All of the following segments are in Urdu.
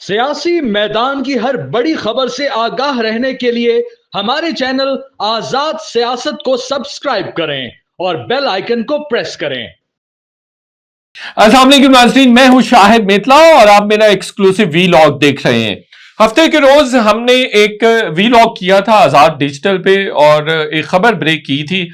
سیاسی میدان کی ہر بڑی خبر سے آگاہ رہنے کے لیے ہمارے چینل آزاد سیاست کو سبسکرائب کریں اور بیل آئیکن کو پریس کریں۔ السلام علیکم ناظرین، میں ہوں شاہد میتلا اور آپ میرا ایکسکلوسیو وی لاگ دیکھ رہے ہیں۔ ہفتے کے روز ہم نے ایک وی لاگ کیا تھا آزاد ڈیجیٹل پہ اور ایک خبر بریک کی تھی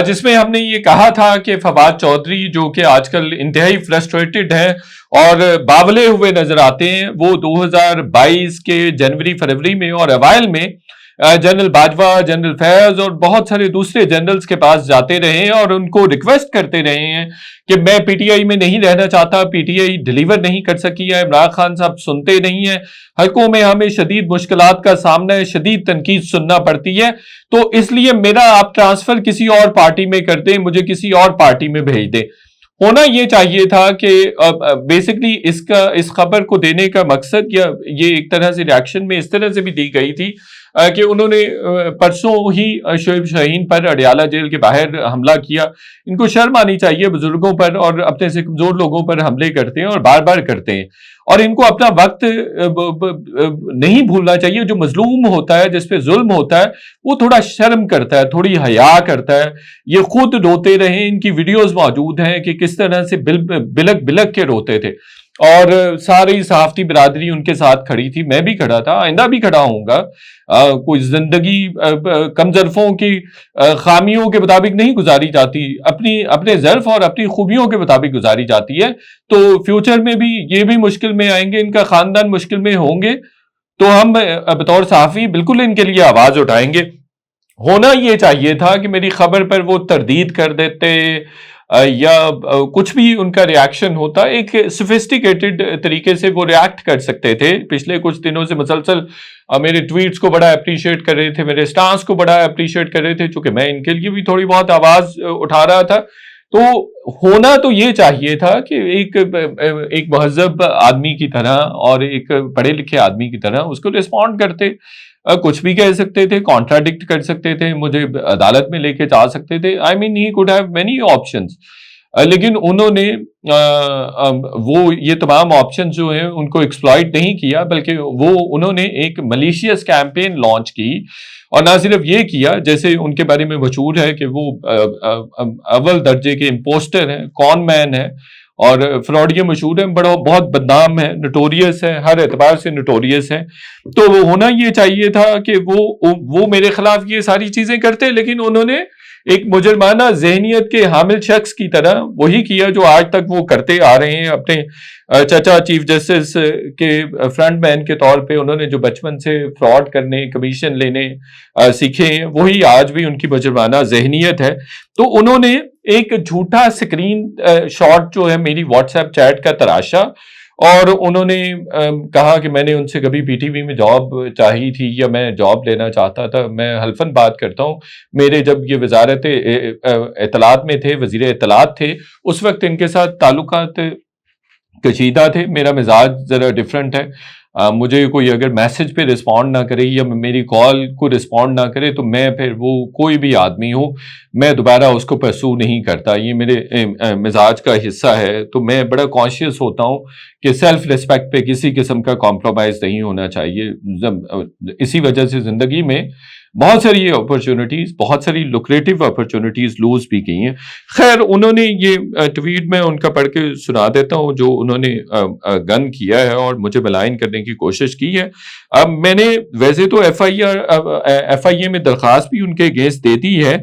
جس میں ہم نے یہ کہا تھا کہ فواد چودھری جو کہ آج کل انتہائی فرسٹریٹڈ ہیں اور باولے ہوئے نظر آتے ہیں، وہ 2022 کے جنوری فروری میں اور اوائل میں جنرل باجوہ، جنرل فیض اور بہت سارے دوسرے جنرلز کے پاس جاتے رہے ہیں اور ان کو ریکویسٹ کرتے رہے ہیں کہ میں پی ٹی آئی میں نہیں رہنا چاہتا، پی ٹی آئی ڈیلیور نہیں کر سکی ہے، عمران خان صاحب سنتے نہیں ہیں، حلقوں میں ہمیں شدید مشکلات کا سامنا ہے، شدید تنقید سننا پڑتی ہے، تو اس لیے میرا آپ ٹرانسفر کسی اور پارٹی میں کر دیں، مجھے کسی اور پارٹی میں بھیج دیں۔ ہونا یہ چاہیے تھا کہ بیسکلی اس خبر کو دینے کا مقصد، یا یہ ایک طرح سے ریاکشن میں اس طرح سے بھی دی گئی تھی کہ انہوں نے پرسوں ہی شعیب شاہین پر اڈیالہ جیل کے باہر حملہ کیا۔ ان کو شرم آنی چاہیے، بزرگوں پر اور اپنے سے کمزور لوگوں پر حملے کرتے ہیں اور بار بار کرتے ہیں، اور ان کو اپنا وقت نہیں بھولنا چاہیے۔ جو مظلوم ہوتا ہے، جس پہ ظلم ہوتا ہے، وہ تھوڑا شرم کرتا ہے، تھوڑی حیا کرتا ہے۔ یہ خود روتے رہے، ان کی ویڈیوز موجود ہیں کہ کس طرح سے بلک بلک کے روتے تھے، اور ساری صحافتی برادری ان کے ساتھ کھڑی تھی، میں بھی کھڑا تھا، آئندہ بھی کھڑا ہوں گا۔ کوئی زندگی کم ظرفوں کی خامیوں کے مطابق نہیں گزاری جاتی، اپنے ظرف اور اپنی خوبیوں کے مطابق گزاری جاتی ہے۔ تو فیوچر میں بھی یہ بھی مشکل میں آئیں گے، ان کا خاندان مشکل میں ہوں گے، تو ہم بطور صحافی بالکل ان کے لیے آواز اٹھائیں گے۔ ہونا یہ چاہیے تھا کہ میری خبر پر وہ تردید کر دیتے یا کچھ بھی ان کا ریاکشن ہوتا، ایک سوفسٹیکیٹڈ طریقے سے وہ ریاکٹ کر سکتے تھے۔ پچھلے کچھ دنوں سے مسلسل میرے ٹویٹس کو بڑا اپریشیٹ کر رہے تھے، میرے سٹانس کو بڑا اپریشیٹ کر رہے تھے، چونکہ میں ان کے لیے بھی تھوڑی بہت آواز اٹھا رہا تھا۔ تو ہونا تو یہ چاہیے تھا کہ ایک مہذب آدمی کی طرح اور ایک پڑھے لکھے آدمی کی طرح اس کو ریسپونڈ کرتے، کچھ بھی کہہ سکتے تھے، کانٹراڈکٹ کر سکتے تھے، مجھے عدالت میں لے کے جا سکتے تھے۔ I mean he could have many options, لیکن انہوں نے وہ یہ تمام آپشنز جو ہیں ان کو ایکسپلائٹ نہیں کیا، بلکہ انہوں نے ایک ملیشیس کیمپین لانچ کی، اور نہ صرف یہ کیا، جیسے ان کے بارے میں مشہور ہے کہ وہ اول درجے کے امپوسٹر ہیں، کون مین ہے اور فراڈیے مشہور ہیں، بہت بدنام ہے، نوٹوریس ہے، ہر اعتبار سے نوٹوریس ہے۔ تو وہ ہونا یہ چاہیے تھا کہ وہ میرے خلاف یہ ساری چیزیں کرتے، لیکن انہوں نے ایک مجرمانہ ذہنیت کے حامل شخص کی طرح وہی کیا جو آج تک وہ کرتے آ رہے ہیں۔ اپنے چچا چیف جسٹس کے فرنٹ مین کے طور پہ انہوں نے جو بچپن سے فراڈ کرنے، کمیشن لینے سیکھے ہیں، وہی آج بھی ان کی مجرمانہ ذہنیت ہے۔ تو انہوں نے ایک جھوٹا سکرین شاٹ جو ہے میری واٹس ایپ چیٹ کا تراشا، اور انہوں نے کہا کہ میں نے ان سے کبھی پی ٹی وی میں جاب چاہی تھی یا میں جاب لینا چاہتا تھا۔ میں حلفاً بات کرتا ہوں، میرے جب یہ وزارت اطلاعات میں تھے، وزیر اطلاعات تھے، اس وقت ان کے ساتھ تعلقات کشیدہ تھے۔ میرا مزاج ذرا ڈفرینٹ ہے، مجھے کوئی اگر میسج پہ رسپونڈ نہ کرے یا میری کال کو رسپونڈ نہ کرے تو میں پھر وہ کوئی بھی آدمی ہو، میں دوبارہ اس کو پرسو نہیں کرتا، یہ میرے مزاج کا حصہ ہے۔ تو میں بڑا کانشیس ہوتا ہوں کہ سیلف ریسپیکٹ پہ کسی قسم کا کمپرومائز نہیں ہونا چاہیے۔ اسی وجہ سے زندگی میں بہت ساری اپرچونٹیز، بہت ساری لوکریٹو اپرچونٹیز لوز بھی کی ہیں۔ خیر، انہوں نے یہ ٹویٹ میں ان کا پڑھ کے سنا دیتا ہوں جو انہوں نے گن کیا ہے اور مجھے ملائن کرنے کی کوشش کی ہے۔ اب میں نے ویسے تو ایف آئی اے میں درخواست بھی ان کے اگینسٹ دے دی ہے،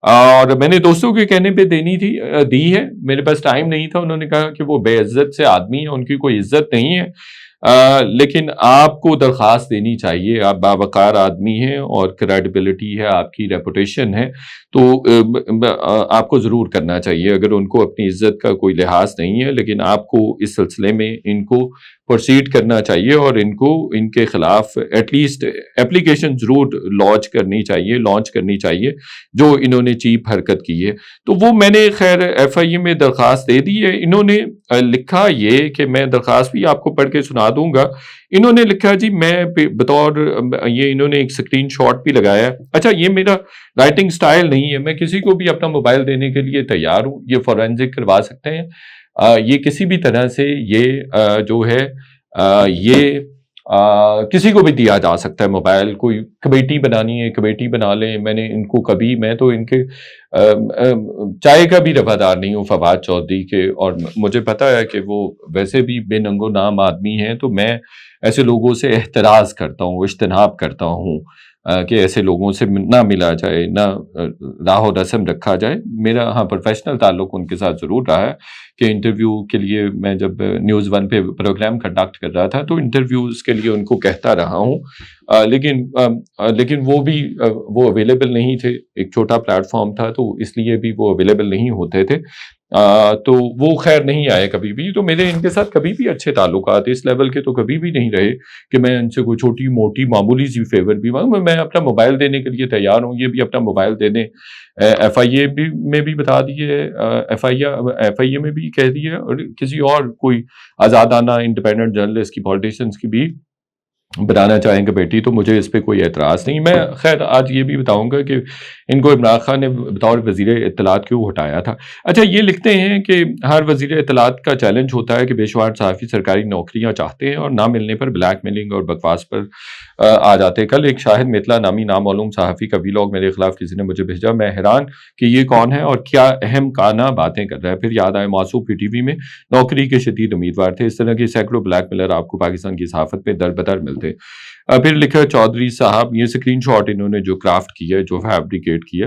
اور میں نے دوستوں کے کہنے پہ دی ہے، میرے پاس ٹائم نہیں تھا۔ انہوں نے کہا کہ وہ بے عزت سے آدمی ہیں، ان کی کوئی عزت نہیں ہے، لیکن آپ کو درخواست دینی چاہیے، آپ باوقار آدمی ہیں اور کریڈیبلٹی ہے، آپ کی ریپوٹیشن ہے، تو آپ کو ضرور کرنا چاہیے۔ اگر ان کو اپنی عزت کا کوئی لحاظ نہیں ہے، لیکن آپ کو اس سلسلے میں ان کو پروسیڈ کرنا چاہیے اور ان کے خلاف ایٹ لیسٹ اپلیکیشن ضرور لانچ کرنی چاہیے جو انہوں نے چیپ حرکت کی ہے۔ تو وہ میں نے خیر ایف آئی اے میں درخواست دے دی ہے۔ انہوں نے لکھا یہ کہ میں درخواست بھی آپ کو پڑھ کے سنا دوں گا۔ انہوں نے لکھا جی میں بطور یہ انہوں نے ایک سکرین شاٹ بھی لگایا ہے۔ اچھا، یہ میرا رائٹنگ سٹائل نہیں ہے، میں کسی کو بھی اپنا موبائل دینے کے لیے تیار ہوں، یہ فورینزک کروا سکتے ہیں۔ یہ کسی بھی طرح سے یہ جو ہے یہ کسی کو بھی دیا جا سکتا ہے موبائل. کوئی کمیٹی بنانی ہے کمیٹی بنا لیں. میں تو ان کے چائے کا بھی روادار نہیں ہوں فواد چودھری کے, اور مجھے پتا ہے کہ وہ ویسے بھی بے ننگ و نام آدمی ہیں, تو میں ایسے لوگوں سے احتراز کرتا ہوں, اجتناب کرتا ہوں کہ ایسے لوگوں سے نہ ملا جائے, نہ راہ و رسم رکھا جائے. میرا ہاں پروفیشنل تعلق ان کے ساتھ ضرور رہا ہے کہ انٹرویو کے لیے میں جب نیوز 1 پہ پروگرام کنڈکٹ کر رہا تھا تو انٹرویوز کے لیے ان کو کہتا رہا ہوں, لیکن وہ اویلیبل نہیں تھے. ایک چھوٹا پلیٹ فارم تھا تو اس لیے بھی وہ اویلیبل نہیں ہوتے تھے, تو وہ خیر نہیں آئے کبھی بھی. تو میرے ان کے ساتھ کبھی بھی اچھے تعلقات اس لیول کے تو کبھی بھی نہیں رہے کہ میں ان سے کوئی چھوٹی موٹی معمولی سی فیور بھی مانگوں. میں اپنا موبائل دینے کے لیے تیار ہوں, یہ بھی اپنا موبائل دے دیں. ایف آئی اے میں بھی بتا دیے, ایف آئی اے میں بھی کہہ دیے, اور کسی اور کوئی آزادانہ انڈیپینڈنٹ جرنلسٹ کی پولیٹیشینس کی بھی بنانا چاہیں گے بیٹی, تو مجھے اس پہ کوئی اعتراض نہیں. میں خیر آج یہ بھی بتاؤں گا کہ ان کو عمران خان نے بطور وزیر اطلاعات کیوں ہٹایا تھا. اچھا, یہ لکھتے ہیں کہ ہر وزیر اطلاعات کا چیلنج ہوتا ہے کہ بے شمار صحافی سرکاری نوکریاں چاہتے ہیں اور نہ ملنے پر بلیک میلنگ اور بکواس پر آ جاتے ہیں. کل ایک شاہد میتلا نامی نامعلوم صحافی کا ویلاگ میرے خلاف کسی نے مجھے بھیجا. میں حیران کہ یہ کون ہے اور کیا اہم کانہ باتیں کر رہا ہے. پھر یاد آئے موصوف پی ٹی وی میں نوکری کے شدید امیدوار تھے. اس طرح کے سینکڑوں بلیک میلر آپ کو پاکستان کی صحافت میں در بدر ملتے. پھر لکھا چودھری صاحب, یہ اسکرین شاٹ انہوں نے جو کرافٹ کیا ہے, جو فیبریکیٹ کیا,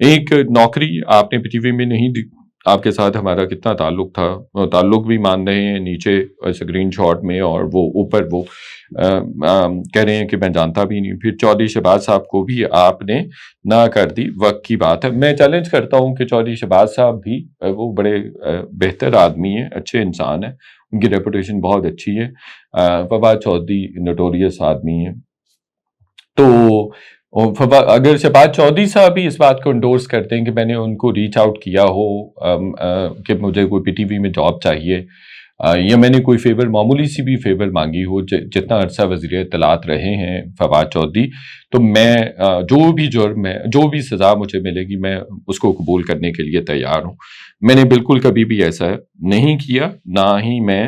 ایک نوکری آپ نے پی ٹی وی میں نہیں دی. آپ کے ساتھ ہمارا کتنا تعلق تھا, تعلق بھی مان رہے ہیں نیچے اسکرین شاٹ میں, اور وہ اوپر وہ کہہ رہے ہیں کہ میں جانتا بھی نہیں. پھر چودھری شہباز صاحب کو بھی آپ نے نہ کر دی, وقت کی بات ہے. میں چیلنج کرتا ہوں کہ چودھری شہباز صاحب بھی وہ بڑے بہتر آدمی ہیں, اچھے انسان ہیں, ان کی ریپوٹیشن بہت اچھی ہے. فواد چودھری نوٹوریس آدمی ہیں. تو اگر شہباز چودھری صاحب بھی اس بات کو انڈورس کرتے ہیں کہ میں نے ان کو ریچ آؤٹ کیا ہو کہ مجھے کوئی پی ٹی وی میں جاب چاہیے, یا میں نے کوئی فیور معمولی سی بھی فیور مانگی ہو, جتنا عرصہ وزیر اطلاعات رہے ہیں فواد چودھری, تو میں جو بھی جرم ہے, جو بھی سزا مجھے ملے گی, میں اس کو قبول کرنے کے لیے تیار ہوں. میں نے بالکل کبھی بھی ایسا نہیں کیا, نہ ہی میں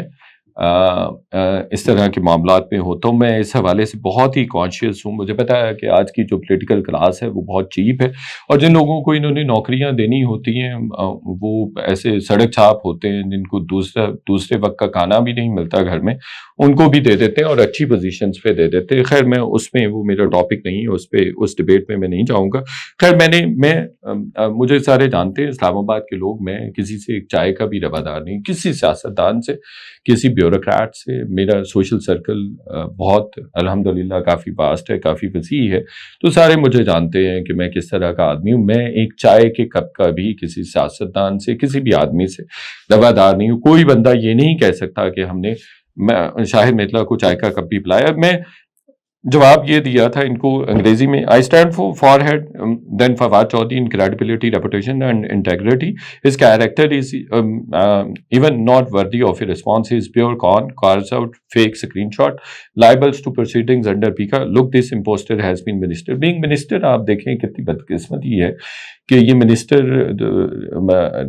اس طرح کے معاملات میں ہوتا ہوں. میں اس حوالے سے بہت ہی کانشیس ہوں. مجھے پتا ہے کہ آج کی جو پولیٹیکل کلاس ہے وہ بہت چیپ ہے, اور جن لوگوں کو انہوں نے نوکریاں دینی ہوتی ہیں وہ ایسے سڑک چھاپ ہوتے ہیں جن کو دوسرے وقت کا کھانا بھی نہیں ملتا گھر میں, ان کو بھی دے دیتے ہیں اور اچھی پوزیشنز پہ دے دیتے ہیں. خیر میں اس میں, وہ میرا ٹاپک نہیں ہے, اس ڈبیٹ میں نہیں جاؤں گا. خیر مجھے سارے جانتے ہیں اسلام آباد کے لوگ, میں کسی سے ایک چائے کا بھی روادار نہیں, کسی سیاستدان سے, کسی بیوروکریٹ سے. میرا سوشل سرکل بہت الحمدللہ کافی واسٹ ہے, کافی وسیع ہے, تو سارے مجھے جانتے ہیں کہ میں کس طرح کا آدمی ہوں. میں ایک چائے کے کپ کا بھی کسی سیاستدان سے, کسی بھی آدمی سے روادار نہیں ہوں. کوئی بندہ یہ نہیں کہہ سکتا کہ ہم نے شاہد میتلا کو چائے کا کپ بھی پلایا. میں جواب یہ دیا تھا ان کو انگریزی میں, I stand far head than Fawad Chaudhry in credibility, reputation and integrity. His character is even not worthy of a response. He is pure con, carves out fake screenshot, libels to proceedings under PICA. Look, this imposter has been minister. Being minister, آپ دیکھیں کتنی بدقسمتی ہے کہ یہ منسٹر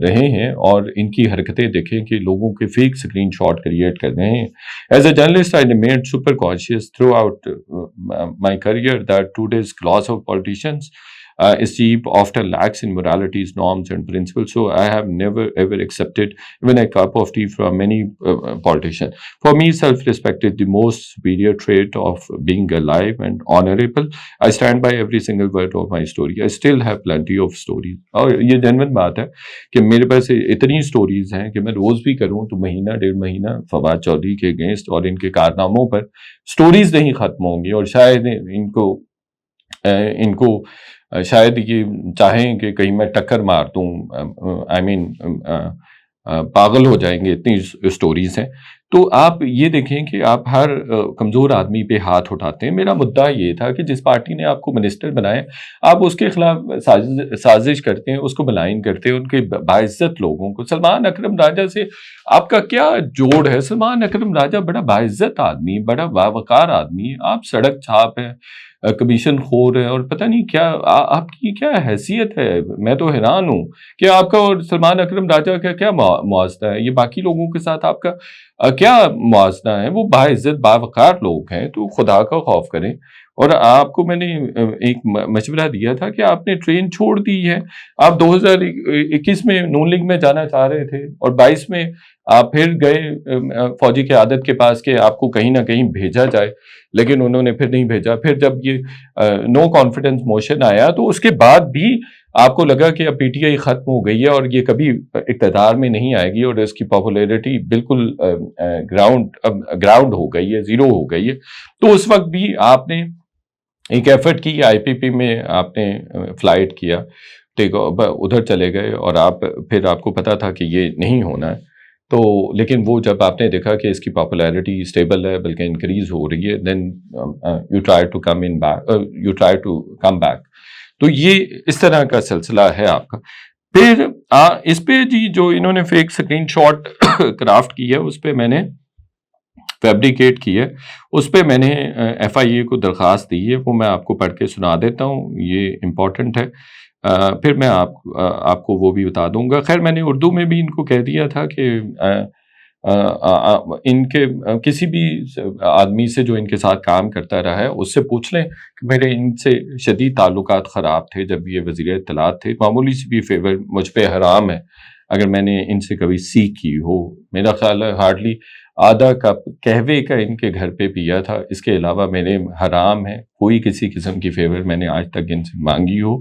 رہے ہیں, اور ان کی حرکتیں دیکھیں کہ لوگوں کے فیک اسکرین شاٹ کریٹ کر رہے ہیں. As a journalist I remained super cautious throughout my career that today's gloss of politicians is cheap, often lacks in moralities, norms and principles. So I have never ever accepted even a cup of tea from any politician. For me, self-respect is the most superior trait of being alive and honorable. I stand by every single word of my story. I still have plenty of stories. اور یہ جنون بات ہے کہ میرے پاس اتنی سٹوریز ہیں کہ میں روز بھی کروں تو مہینہ ڈیڑھ مہینہ فواد چودھری کے اگینسٹ اور ان کے کارناموں پر سٹوریز نہیں ختم ہوں گی. اور شاید ان کو شاید یہ چاہیں کہ کہیں میں ٹکر مار دوں, پاگل ہو جائیں گے, اتنی سٹوریز ہیں. تو آپ یہ دیکھیں کہ آپ ہر کمزور آدمی پہ ہاتھ اٹھاتے ہیں. میرا مدعا یہ تھا کہ جس پارٹی نے آپ کو منسٹر بنائے, آپ اس کے خلاف سازش کرتے ہیں, اس کو ملائن کرتے ہیں, ان کے باعزت لوگوں کو. سلمان اکرم راجہ سے آپ کا کیا جوڑ ہے؟ سلمان اکرم راجہ بڑا باعزت آدمی, بڑا باوقار آدمی. آپ سڑک چھاپ ہیں, کمیشن خور ہے, اور پتہ نہیں کیا آپ کی کیا حیثیت ہے. میں تو حیران ہوں کہ آپ کا اور سلمان اکرم راجہ کا کیا موازنہ ہے. یہ باقی لوگوں کے ساتھ آپ کا کیا موازنہ ہے، وہ باعزت باوقار لوگ ہیں، تو خدا کا خوف کریں. اور آپ کو میں نے ایک مشورہ دیا تھا کہ آپ نے ٹرین چھوڑ دی ہے. آپ 2021 میں نون لیگ میں جانا چاہ رہے تھے اور 22 میں آپ پھر گئے فوجی قیادت کے پاس کہ آپ کو کہیں نہ کہیں بھیجا جائے، لیکن انہوں نے پھر نہیں بھیجا. پھر جب یہ نو کانفیڈنس موشن آیا تو اس کے بعد بھی آپ کو لگا کہ اب پی ٹی آئی ختم ہو گئی ہے اور یہ کبھی اقتدار میں نہیں آئے گی اور اس کی پاپولیرٹی بالکل گراؤنڈ ہو گئی ہے، زیرو ہو گئی ہے. تو اس وقت بھی آپ نے ایک ایفرٹ کی، آئی پی پی میں آپ نے فلائٹ کیا، ادھر چلے گئے اور پھر آپ کو پتا تھا کہ یہ نہیں ہونا ہے. تو لیکن وہ جب آپ نے دیکھا کہ اس کی پاپولیرٹی اسٹیبل ہے بلکہ انکریز ہو رہی ہے، then you try to come back. تو یہ اس طرح کا سلسلہ ہے آپ کا. پھر اس پہ جی جو انہوں نے فیک اسکرین شاٹ کرافٹ کی ہے، اس پہ میں نے فیبریکیٹ کی ہے، اس پہ میں نے ایف آئی اے کو درخواست دی ہے، وہ میں آپ کو پڑھ کے سنا دیتا ہوں، یہ امپورٹنٹ ہے. پھر میں آپ کو وہ بھی بتا دوں گا. خیر میں نے اردو میں بھی ان کو کہہ دیا تھا کہ ان کے کسی بھی آدمی سے جو ان کے ساتھ کام کرتا رہا ہے اس سے پوچھ لیں کہ میرے ان سے شدید تعلقات خراب تھے جب یہ وزیر اطلاعات تھے. معمولی سی بھی فیور مجھ پہ حرام ہے اگر میں نے ان سے کبھی سیکھ کی ہو. میرا خیال ہے ہارڈلی آدھا کپ قہوے کا ان کے گھر پہ پیا تھا، اس کے علاوہ میرے حرام ہے کوئی کسی قسم کی فیور میں نے آج تک ان سے مانگی ہو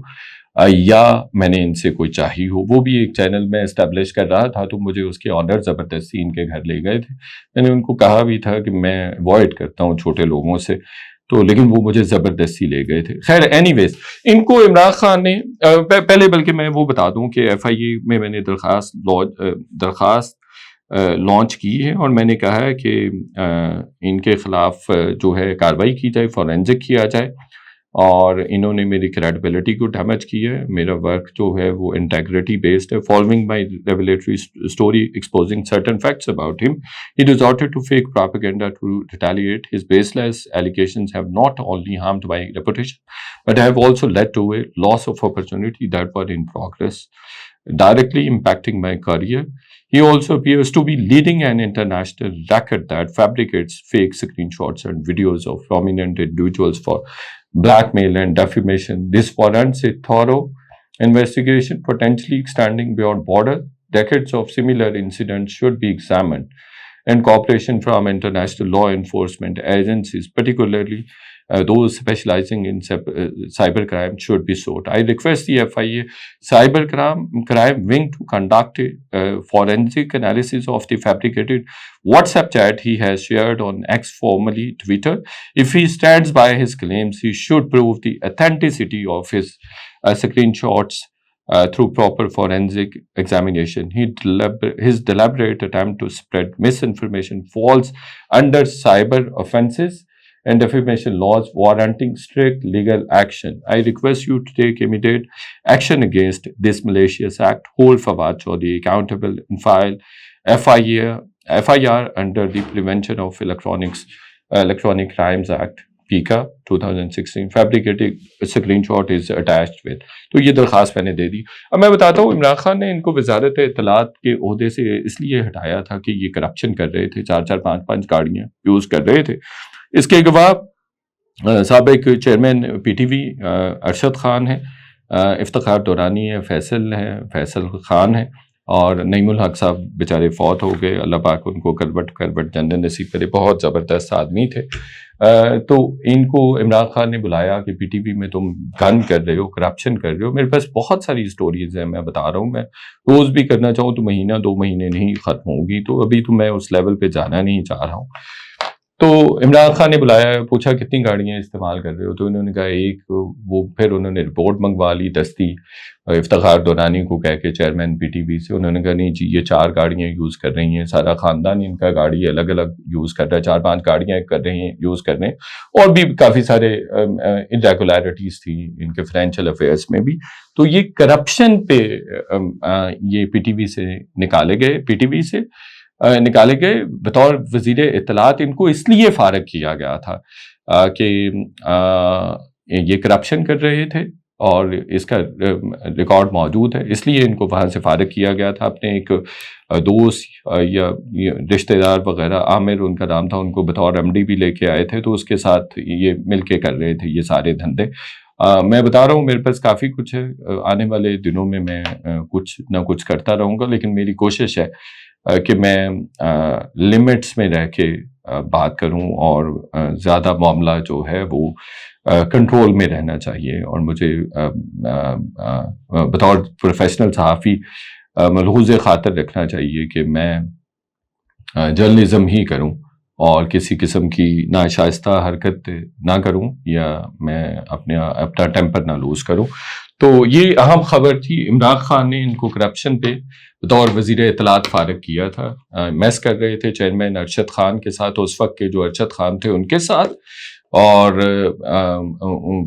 یا میں نے ان سے کوئی چاہی ہو. وہ بھی ایک چینل میں اسٹیبلش کر رہا تھا تو مجھے اس کے آنر زبردستی ان کے گھر لے گئے تھے. میں نے ان کو کہا بھی تھا کہ میں اوائڈ کرتا ہوں چھوٹے لوگوں سے، تو لیکن وہ مجھے زبردستی لے گئے تھے. خیر اینی ویز ان کو عمران خان نے پہلے، بلکہ میں وہ بتا دوں کہ ایف آئی اے میں نے درخواست لانچ کی ہے اور میں نے کہا ہے کہ ان کے خلاف جو ہے کارروائی کی جائے، فورینزک کیا جائے. اور انہوں نے میری کریڈیبلٹی کو ڈیمیج کی ہے. میرا ورک جو ہے وہ انٹیگریٹی بیسڈ ہے. Following my revelatory story exposing certain facts about him, he resorted to fake propaganda to retaliate. His baseless allegations have not only harmed my reputation, but have also led to a loss of opportunity that were in progress, directly impacting my career. He also appears to be leading an international racket that fabricates fake screenshots and videos of prominent individuals for blackmail and defamation. This warrants a thorough investigation, potentially extending beyond borders. Decades of similar incidents should be examined, and cooperation from international law enforcement agencies, particularly those specializing in cybercrime, should be sought. I request the FIA cybercrime wing to conduct a forensic analysis of the fabricated WhatsApp chat he has shared on X, formerly Twitter. If he stands by his claims, he should prove the authenticity of his screenshots through proper forensic examination. His deliberate attempt to spread misinformation falls under cyber offenses and defamation laws, warranting strict legal action. I request you to take immediate action against this malicious act, hold Fawad Chaudhry accountable, and file FIR under the Prevention of Electronic Crimes Act, PICA 2016. Fabricated screenshot is attached with. تو یہ درخواست میں نے دے دی. اب میں بتاتا ہوں عمران خان نے ان کو وزارت اطلاعات کے عہدے سے اس لیے ہٹایا تھا کہ یہ کرپشن کر رہے تھے، 4-4 5-5 گاڑیاں یوز کر رہے تھے. اس کے گواہ سابق chairman P T V Arshad Khan ہے، افتخار دورانی ہے، فیصل خان ہے، اور نعیم الحق صاحب بیچارے فوت ہو گئے. اللہ پاک ان کو کروٹ جنت نصیب کرے. بہت زبردست آدمی تھے. تو ان کو عمران خان نے بلایا کہ پی ٹی وی میں تم گن کر رہے ہو، کرپشن کر رہے ہو. میرے پاس بہت ساری سٹوریز ہیں، میں بتا رہا ہوں. میں روز بھی کرنا چاہوں تو مہینہ 2 مہینے نہیں ختم ہوگی. تو ابھی تو میں اس لیول پہ جانا نہیں چاہ رہا ہوں. تو عمران خان نے بلایا، پوچھا کتنی گاڑیاں استعمال کر رہے ہو؟ تو انہوں نے کہا ایک. وہ پھر انہوں نے رپورٹ منگوا لی دستی افتخار دورانی کو کہہ کے، چیئرمین پی ٹی وی سے. انہوں نے کہا نہیں جی یہ 4 گاڑیاں یوز کر رہی ہیں، سارا خاندان ان کا گاڑی الگ الگ یوز کر رہا ہے، 4-5 گاڑیاں کر رہے ہیں یوز کر رہے ہیں. اور بھی کافی سارے irregularities تھی ان کے فائنینشیل افیئرس میں بھی. تو یہ کرپشن پہ یہ پی ٹی وی سے نکالے گئے بطور وزیر اطلاعات. ان کو اس لیے فارغ کیا گیا تھا کہ یہ کرپشن کر رہے تھے اور اس کا ریکارڈ موجود ہے، اس لیے ان کو وہاں سے فارغ کیا گیا تھا۔ اپنے ایک دوست یا رشتہ دار وغیرہ، عامر ان کا نام تھا، ان کو بطور MD بھی لے کے آئے تھے، تو اس کے ساتھ یہ مل کے کر رہے تھے یہ سارے دھندے۔ میں بتا رہا ہوں میرے پاس کافی کچھ ہے، آنے والے دنوں میں کچھ نہ کچھ کرتا رہوں گا، لیکن میری کوشش ہے کہ میں لمٹس میں رہ کے بات کروں، اور زیادہ معاملہ جو ہے وہ کنٹرول میں رہنا چاہیے، اور مجھے بطور پروفیشنل صحافی ملحوظ خاطر رکھنا چاہیے کہ میں جرنلزم ہی کروں اور کسی قسم کی ناشائستہ حرکت نہ کروں، یا میں اپنا ٹیمپر نہ لوز کروں۔ تو یہ اہم خبر تھی۔ عمران خان نے ان کو کرپشن پہ بطور وزیر اطلاعات فارغ کیا تھا، میس کر رہے تھے چیئرمین ارشد خان کے ساتھ، اس وقت کے جو ارشد خان تھے ان کے ساتھ، اور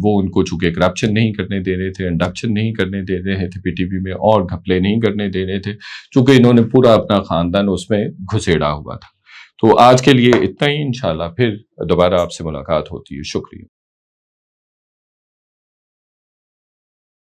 وہ ان کو چونکہ کرپشن نہیں کرنے دے رہے تھے، انڈکشن نہیں کرنے دے رہے تھے PTV میں، اور گھپلے نہیں کرنے دے رہے تھے، چونکہ انہوں نے پورا اپنا خاندان اس میں گھسیڑا ہوا تھا۔ تو آج کے لیے اتنا ہی، انشاءاللہ پھر دوبارہ آپ سے ملاقات ہوتی ہے۔ شکریہ۔